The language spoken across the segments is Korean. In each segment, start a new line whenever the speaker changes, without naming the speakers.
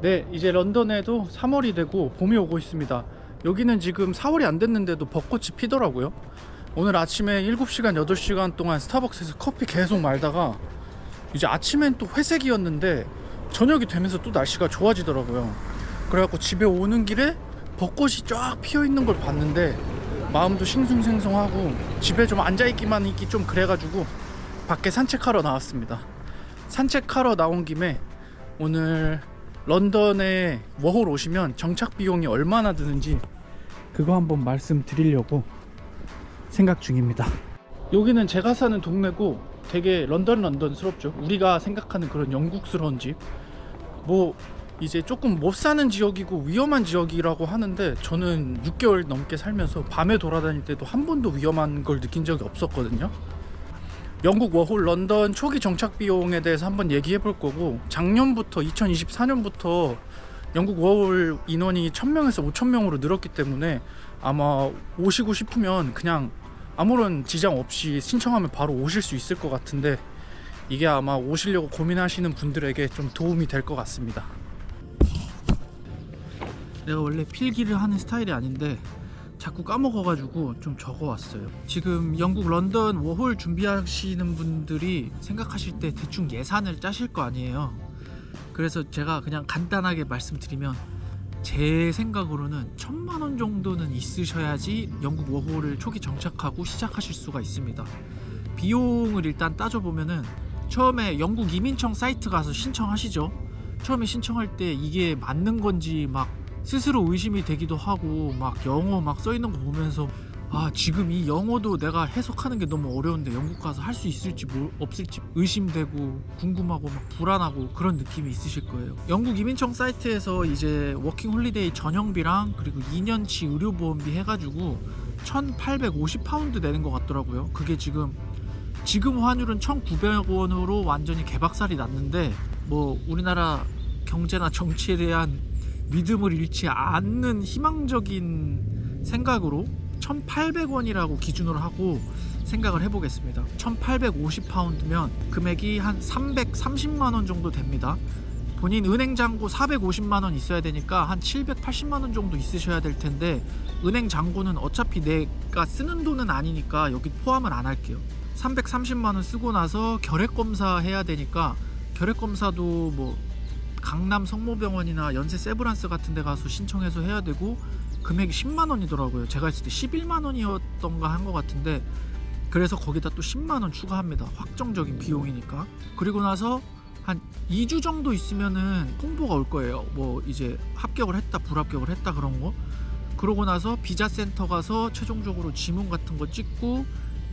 네, 이제 런던에도 3월이 되고 봄이 오고 있습니다. 여기는 지금 4월이 안 됐는데도 벚꽃이 피더라고요. 오늘 아침에 7시간, 8시간 동안 스타벅스에서 커피 계속 말다가 이제 아침엔 또 회색이었는데 저녁이 되면서 또 날씨가 좋아지더라고요. 그래갖고 집에 오는 길에 벚꽃이 쫙 피어 있는 걸 봤는데 마음도 싱숭생숭하고 집에 좀 앉아있기만 있기 좀 그래가지고 밖에 산책하러 나왔습니다. 산책하러 나온 김에 오늘 런던에 워홀 오시면 정착 비용이 얼마나 드는지 그거 한번 말씀드리려고 생각 중입니다. 여기는 제가 사는 동네고 되게 런던스럽죠. 우리가 생각하는 그런 영국스러운 집. 뭐 이제 조금 못 사는 지역이고 위험한 지역이라고 하는데 저는 6개월 넘게 살면서 밤에 돌아다닐 때도 한 번도 위험한 걸 느낀 적이 없었거든요. 영국 워홀 런던 초기 정착 비용에 대해서 한번 얘기해 볼 거고, 작년부터 2024년부터 영국 워홀 인원이 1000명에서 5000명으로 늘었기 때문에 아마 오시고 싶으면 그냥 아무런 지장 없이 신청하면 바로 오실 수 있을 것 같은데, 이게 아마 오시려고 고민하시는 분들에게 좀 도움이 될 것 같습니다. 내가 원래 필기를 하는 스타일이 아닌데 자꾸 까먹어가지고 좀 적어왔어요. 지금 영국 런던 워홀 준비하시는 분들이 생각하실 때 대충 예산을 짜실 거 아니에요. 그래서 제가 그냥 간단하게 말씀드리면 제 생각으로는 1000만원 정도는 있으셔야지 영국 워홀을 초기 정착하고 시작하실 수가 있습니다. 비용을 일단 따져보면은 처음에 영국 이민청 사이트 가서 신청하시죠. 처음에 신청할 때 이게 맞는 건지 막 스스로 의심이 되기도 하고, 막 영어 막 써있는 거 보면서 아, 지금 이 영어도 내가 해석하는 게 너무 어려운데 영국 가서 할 수 있을지 없을지 의심되고 궁금하고 막 불안하고 그런 느낌이 있으실 거예요. 영국 이민청 사이트에서 이제 워킹 홀리데이 전용비랑 그리고 2년치 의료보험비 해가지고 1850파운드 내는 것 같더라고요. 그게 지금 환율은 1900원으로 완전히 개박살이 났는데, 뭐 우리나라 경제나 정치에 대한 믿음을 잃지 않는 희망적인 생각으로 1800원이라고 기준으로 하고 생각을 해보겠습니다. 1850파운드면 금액이 한 330만원 정도 됩니다. 본인 은행 잔고 450만원 있어야 되니까 한 780만원 정도 있으셔야 될 텐데, 은행 잔고는 어차피 내가 쓰는 돈은 아니니까 여기 포함을 안 할게요. 330만원 쓰고 나서 결핵검사 해야 되니까, 결핵검사도 뭐 강남 성모병원이나 연세 세브란스 같은 데 가서 신청해서 해야 되고, 금액이 10만원이더라고요. 제가 했을 때 11만원이었던가 한 것 같은데, 그래서 거기다 또 10만원 추가합니다. 확정적인 비용이니까. 그리고 나서 한 2주 정도 있으면은 홍보가 올 거예요. 뭐 이제 합격을 했다 불합격을 했다 그런 거. 그러고 나서 비자센터 가서 최종적으로 지문 같은 거 찍고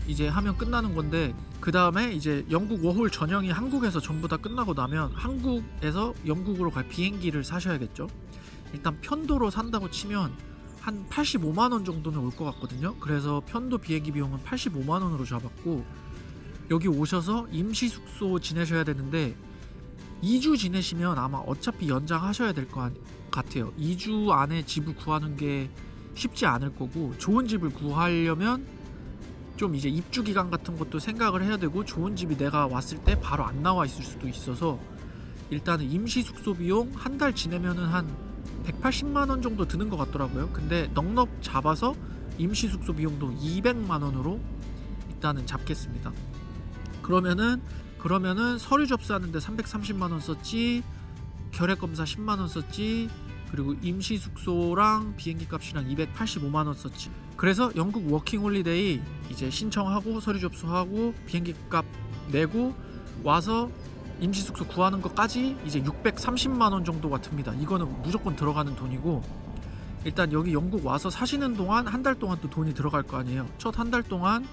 이제 하면 끝나는 건데, 그 다음에 이제 영국 워홀 전형이 한국에서 전부 다 끝나고 나면 한국에서 영국으로 갈 비행기를 사셔야겠죠. 일단 편도로 산다고 치면 한 85만원 정도는 올 것 같거든요. 그래서 편도 비행기 비용은 85만원으로 잡았고, 여기 오셔서 임시 숙소 지내셔야 되는데 2주 지내시면 아마 어차피 연장하셔야 될 것 같아요. 2주 안에 집을 구하는 게 쉽지 않을 거고, 좋은 집을 구하려면 좀 이제 입주 기간 같은 것도 생각을 해야 되고, 좋은 집이 내가 왔을 때 바로 안 나와 있을 수도 있어서 일단은 임시 숙소 비용 한 달 지내면은 한 180만원 정도 드는 것 같더라고요. 근데 넉넉 잡아서 임시 숙소 비용도 200만원으로 일단은 잡겠습니다. 그러면은 서류 접수하는데 330만원 썼지, 결핵검사 10만원 썼지, 그리고 임시 숙소랑 비행기 값이랑 285만원 썼지. 그래서 영국 워킹 홀리데이 이제 신청하고 서류 접수하고 비행기 값 내고 와서 임시 숙소 구하는 것까지 이제 630만원 정도가 듭니다. 이거는 무조건 들어가는 돈이고, 일단 여기 영국 와서 사시는 동안 한 달 동안 또 돈이 들어갈 거 아니에요. 첫 한 달 동안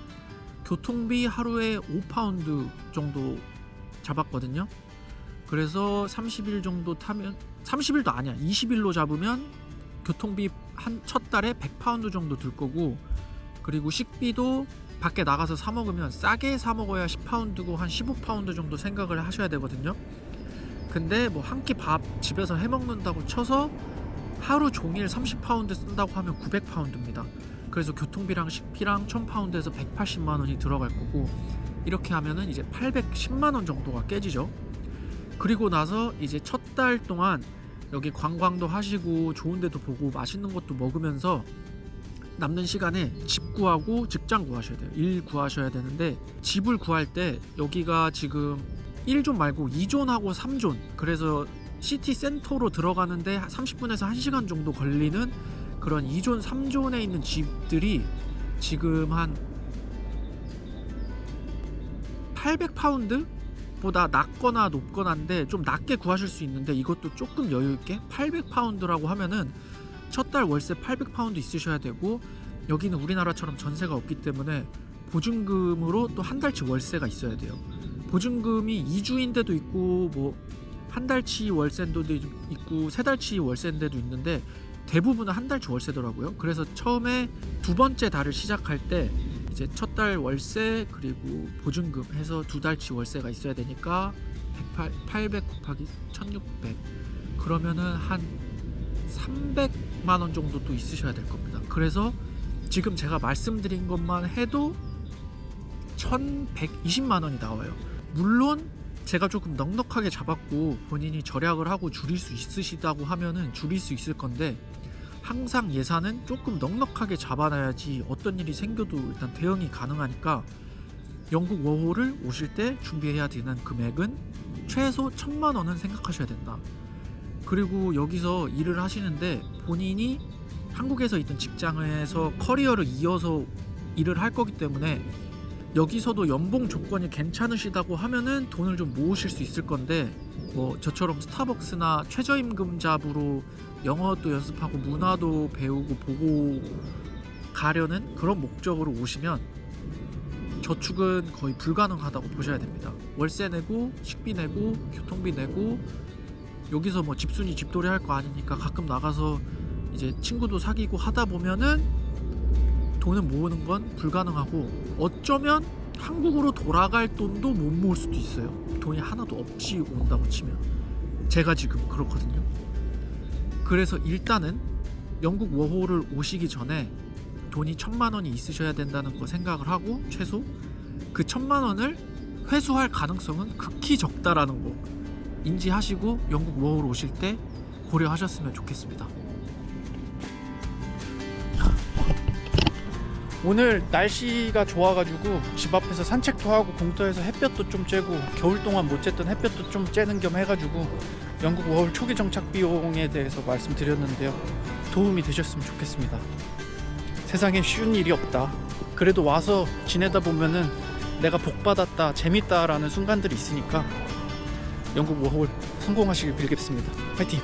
교통비 하루에 5파운드 정도 잡았거든요. 그래서 30일 정도 타면, 30일도 아니야, 20일로 잡으면 교통비 한 첫 달에 100파운드 정도 들 거고, 그리고 식비도 밖에 나가서 사 먹으면 싸게 사 먹어야 10파운드고 한 15파운드 정도 생각을 하셔야 되거든요. 근데 뭐 한 끼 밥 집에서 해 먹는다고 쳐서 하루 종일 30파운드 쓴다고 하면 900파운드입니다. 그래서 교통비랑 식비랑 1000파운드에서 180만원이 들어갈 거고, 이렇게 하면은 이제 810만원 정도가 깨지죠. 그리고 나서 이제 첫 달 동안 여기 관광도 하시고 좋은 데도 보고 맛있는 것도 먹으면서 남는 시간에 집 구하고 직장 구하셔야 돼요. 일 구하셔야 되는데 집을 구할 때 여기가 지금 1존 말고 2존하고 3존, 그래서 시티 센터로 들어가는데 30분에서 1시간 정도 걸리는 그런 2존, 3존에 있는 집들이 지금 한 800파운드? 보다 낮거나 높거나인데 좀 낮게 구하실 수 있는데 이것도 조금 여유있게 800파운드라고 하면은 첫 달 월세 800파운드 있으셔야 되고, 여기는 우리나라처럼 전세가 없기 때문에 보증금으로 또 한 달치 월세가 있어야 돼요. 보증금이 2주인데도 있고 뭐 한 달치 월세인데도 있고 세 달치 월세인데도 있는데 대부분은 한 달치 월세더라고요. 그래서 처음에 두 번째 달을 시작할 때 이제 첫 달 월세 그리고 보증금 해서 두 달치 월세가 있어야 되니까 800 곱하기 1600 그러면은 한 300만 원 정도 또 있으셔야 될 겁니다. 그래서 지금 제가 말씀드린 것만 해도 1120만 원이 나와요. 물론 제가 조금 넉넉하게 잡았고 본인이 절약을 하고 줄일 수 있으시다고 하면은 줄일 수 있을 건데, 항상 예산은 조금 넉넉하게 잡아놔야지 어떤 일이 생겨도 일단 대응이 가능하니까 영국 워홀을 오실 때 준비해야 되는 금액은 최소 1000만 원은 생각하셔야 된다. 그리고 여기서 일을 하시는데 본인이 한국에서 있던 직장에서 커리어를 이어서 일을 할 거기 때문에 여기서도 연봉 조건이 괜찮으시다고 하면은 돈을 좀 모으실 수 있을 건데, 뭐 저처럼 스타벅스나 최저임금 잡으로 영어도 연습하고 문화도 배우고 보고 가려는 그런 목적으로 오시면 저축은 거의 불가능하다고 보셔야 됩니다. 월세 내고 식비 내고 교통비 내고 여기서 뭐 집순이 집돌이 할 거 아니니까 가끔 나가서 이제 친구도 사귀고 하다 보면은 돈을 모으는 건 불가능하고, 어쩌면 한국으로 돌아갈 돈도 못 모을 수도 있어요. 돈이 하나도 없이 온다고 치면. 제가 지금 그렇거든요. 그래서 일단은 영국 워홀을 오시기 전에 돈이 1000만 원이 있으셔야 된다는 거 생각을 하고, 최소 그 1000만 원을 회수할 가능성은 극히 적다라는 거 인지하시고 영국 워홀 오실 때 고려하셨으면 좋겠습니다. 오늘 날씨가 좋아가지고 집 앞에서 산책도 하고 공터에서 햇볕도 좀 쬐고, 겨울 동안 못 쬐던 햇볕도 좀 쬐는 겸 해가지고 영국 워홀 초기 정착 비용에 대해서 말씀드렸는데요. 도움이 되셨으면 좋겠습니다. 세상에 쉬운 일이 없다. 그래도 와서 지내다 보면은 내가 복받았다, 재밌다라는 순간들이 있으니까 영국 워홀 성공하시길 빌겠습니다. 파이팅!